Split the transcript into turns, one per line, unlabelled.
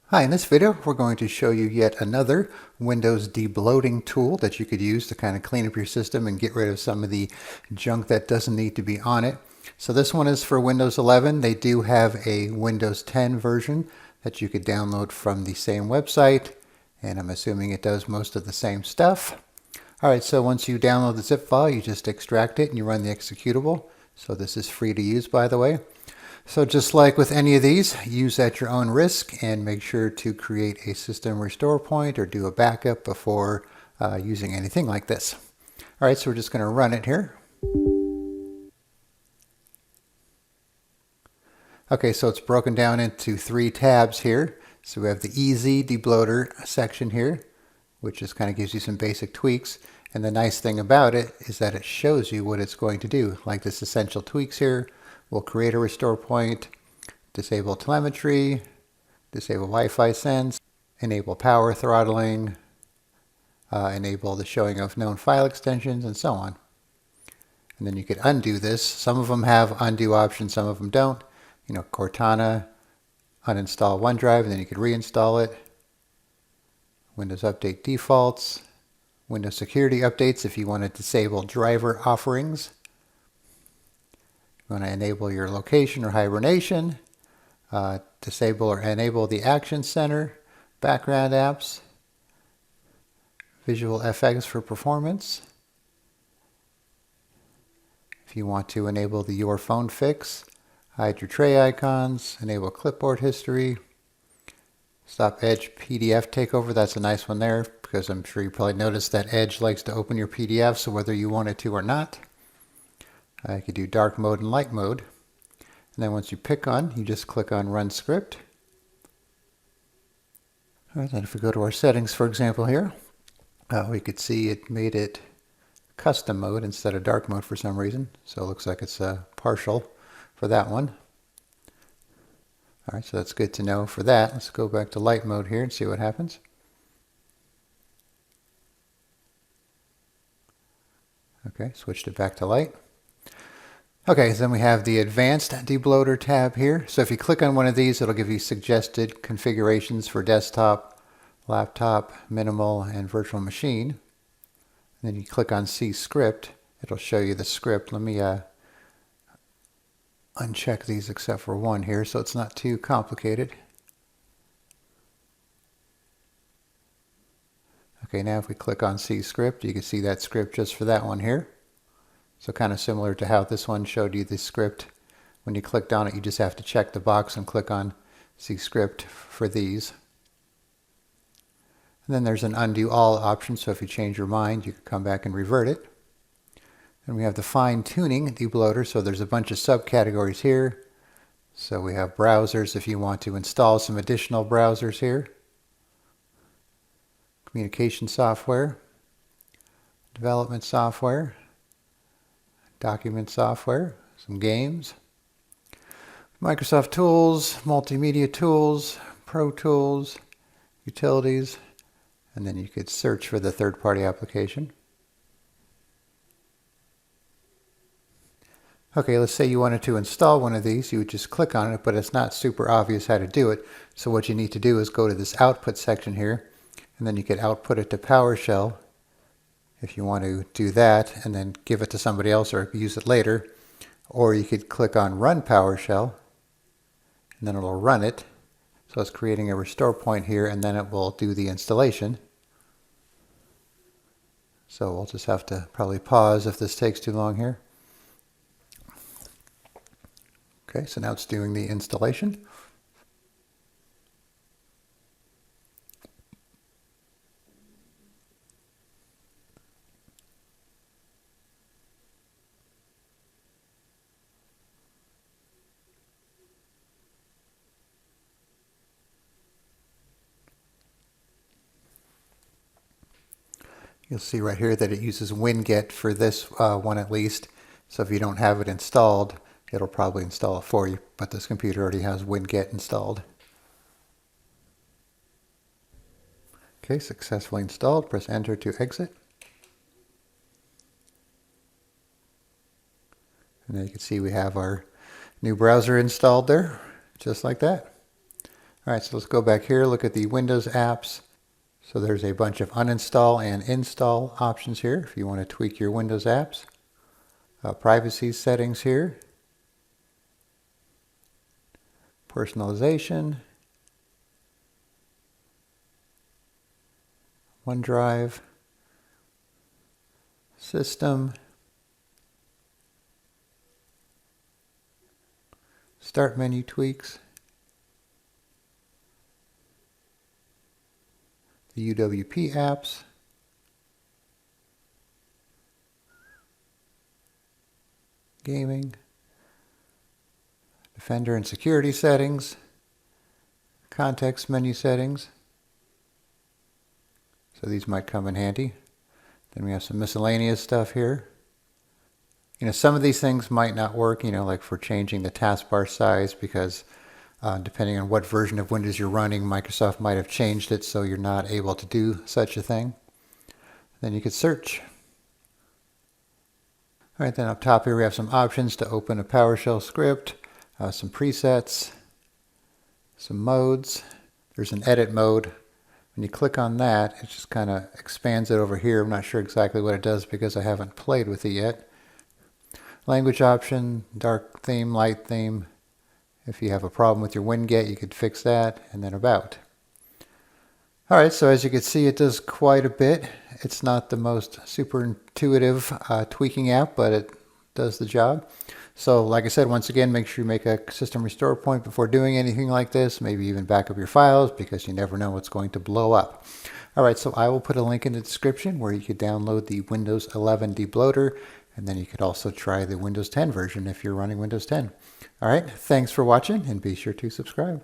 Hi, in this video we're going to show you yet another Windows debloating tool that you could use to kind of clean up your system and get rid of some of the junk that doesn't need to be on it. So this one is for Windows 11. They do have a Windows 10 version that you could download from the same website, and I'm assuming it does most of the same stuff. Alright, so once you download the zip file, you just extract it and you run the executable. So this is free to use, by the way. So just like with any of these, use at your own risk and make sure to create a system restore point or do a backup before using anything like this. All right, so we're just going to run it here. Okay, so it's broken down into 3 tabs here. So we have the Easy Debloater section here, which just kind of gives you some basic tweaks. And the nice thing about it is that it shows you what it's going to do, like this essential tweaks here. We'll create a restore point, disable telemetry, disable Wi-Fi sense, enable power throttling, enable the showing of known file extensions, and so on. And then you could undo this. Some of them have undo options, some of them don't. You know, Cortana, uninstall OneDrive, and then you could reinstall it. Windows Update defaults, Windows security updates if you want to disable driver offerings. You want to enable your location or hibernation, disable or enable the Action Center, background apps, visual FX for performance. If you want to enable the Your Phone fix, hide your tray icons, enable clipboard history, stop Edge PDF takeover. That's a nice one there because I'm sure you probably noticed that Edge likes to open your PDF, so whether you want it to or not. You could do dark mode and light mode. And then once you pick on, you just click on Run Script. All right, then if we go to our settings, for example here, we could see it made it custom mode instead of dark mode for some reason. So it looks like it's partial for that one. All right, so that's good to know for that. Let's go back to light mode here and see what happens. Okay, switched it back to light. Okay, so then we have the Advanced Debloater tab here. So if you click on one of these, it'll give you suggested configurations for desktop, laptop, minimal, and virtual machine. And then you click on See Script. It'll show you the script. Let me uncheck these except for one here so it's not too complicated. Okay, now if we click on See Script, you can see that script just for that one here. So kind of similar to how this one showed you the script. When you clicked on it, you just have to check the box and click on See Script for these. And then there's an undo all option, so if you change your mind, you can come back and revert it. And we have the fine tuning debloater, so there's a bunch of subcategories here. So we have browsers if you want to install some additional browsers here. Communication software, development software, document software, some games, Microsoft tools, multimedia tools, Pro Tools, utilities, and then you could search for the third-party application. Okay, let's say you wanted to install one of these. You would just click on it, but it's not super obvious how to do it. So what you need to do is go to this output section here, and then you could output it to PowerShell if you want to do that, and then give it to somebody else or use it later. Or you could click on Run PowerShell, and then it'll run it. So it's creating a restore point here, and then it will do the installation. So we'll just have to probably pause if this takes too long here. Okay, so now it's doing the installation. You'll see right here that it uses winget for this one at least. So if you don't have it installed, it'll probably install it for you. But this computer already has winget installed. Okay, successfully installed. Press Enter to exit. And then you can see we have our new browser installed there, just like that. All right, so let's go back here, look at the Windows apps. So there's a bunch of uninstall and install options here if you want to tweak your Windows apps. Privacy settings here. Personalization. OneDrive. System. Start menu tweaks. The UWP apps. Gaming. Defender and security settings. Context menu settings. So these might come in handy. Then we have some miscellaneous stuff here. Some of these things might not work, like for changing the taskbar size, because depending on what version of Windows you're running, Microsoft might have changed it so you're not able to do such a thing. Then you could search. All right, then up top here we have some options to open a PowerShell script, some presets, some modes. There's an edit mode. When you click on that, it just kind of expands it over here. I'm not sure exactly what it does because I haven't played with it yet. Language option, dark theme, light theme. If you have a problem with your WinGet, you could fix that, and then about. All right, so as you can see, it does quite a bit. It's not the most super intuitive tweaking app, but it does the job. So like I said, once again, make sure you make a system restore point before doing anything like this. Maybe even back up your files, because you never know what's going to blow up. All right, so I will put a link in the description where you could download the Windows 11 Debloater, and then you could also try the Windows 10 version if you're running Windows 10. All right, thanks for watching, and be sure to subscribe.